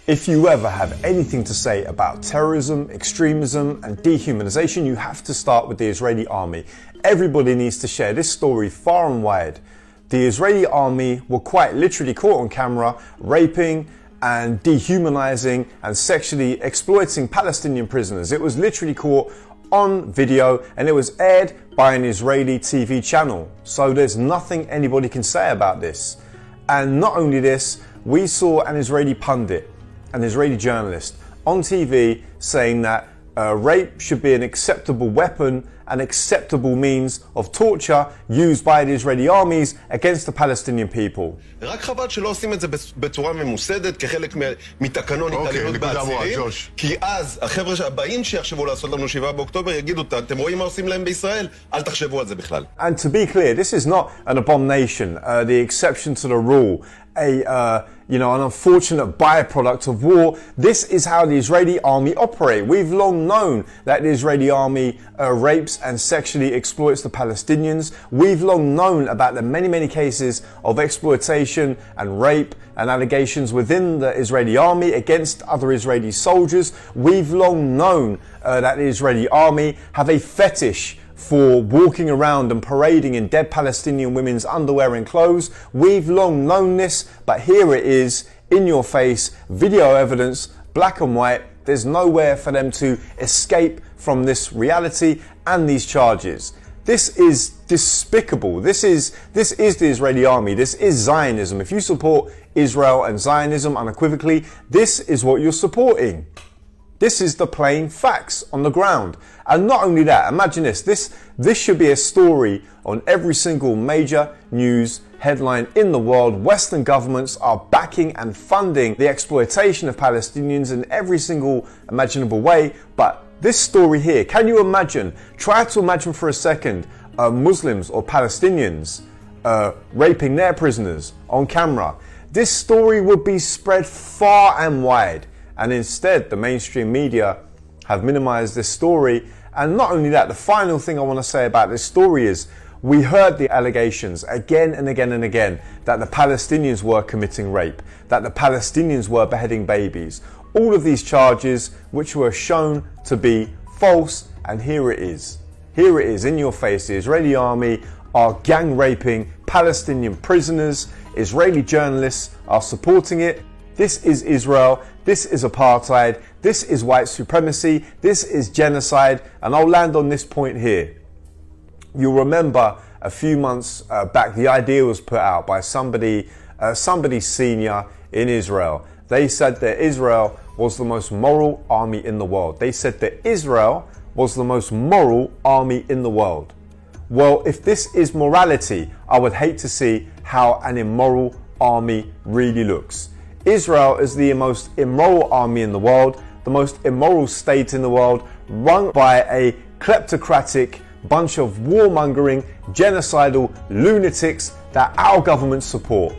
If you ever have anything to say about terrorism, extremism and dehumanization, you have to start with the Israeli army. Everybody needs to share this story far and wide. The Israeli army were quite literally caught on camera raping and dehumanizing and sexually exploiting Palestinian prisoners. It was literally caught on video and it was aired by an Israeli TV channel. So there's nothing anybody can say about this. And not only this, we saw an Israeli pundit, an Israeli journalist on TV saying that rape should be an acceptable weapon, an acceptable means of torture used by the Israeli armies against the Palestinian people. רק חבל שלא עושים את זה בצורה ממוסדת כחלק מתקנון התעללות בעצירים, כי אז החבר'ה הבאים שיחשבו לעשות לנו 7 באוקטובר יגידו, אתם רואים מה עושים להם בישראל? אל תחשבו על זה בכלל. And to be clear, this is not an abomination, the exception to the rule, an unfortunate byproduct of war. This is how the Israeli army operate. We've long known that the Israeli army rapes and sexually exploits the Palestinians. We've long known about the many cases of exploitation and rape and allegations within the Israeli army against other Israeli soldiers. We've long known that the Israeli army have a fetish for walking around and parading in dead Palestinian women's underwear and clothes. We've long known this, but here it is, in your face, video evidence, black and white. There's nowhere for them to escape from this reality and these charges. This is despicable. This is the Israeli army. This is Zionism. If you support Israel and Zionism unequivocally, this is what you're supporting. This is the plain facts on the ground. And not only that, imagine this should be a story on every single major news headline in the world. Western governments are backing and funding the exploitation of Palestinians in every single imaginable way. But this story here, can you imagine? Try to imagine for a second Muslims or Palestinians raping their prisoners on camera. This story would be spread far and wide. And instead, the mainstream media have minimized this story. And not only that, the final thing I want to say about this story is we heard the allegations again and again and again that the Palestinians were committing rape, that the Palestinians were beheading babies. All of these charges which were shown to be false, and here it is. Here it is in your face. The Israeli army are gang raping Palestinian prisoners. Israeli journalists are supporting it. This is Israel, this is apartheid, this is white supremacy, this is genocide, and I'll land on this point here. You'll remember a few months back, the idea was put out by somebody senior in Israel. They said that Israel was the most moral army in the world. They said that Israel was the most moral army in the world. Well, if this is morality, I would hate to see how an immoral army really looks. Israel is the most immoral army in the world, the most immoral state in the world, run by a kleptocratic bunch of warmongering, genocidal lunatics that our government support.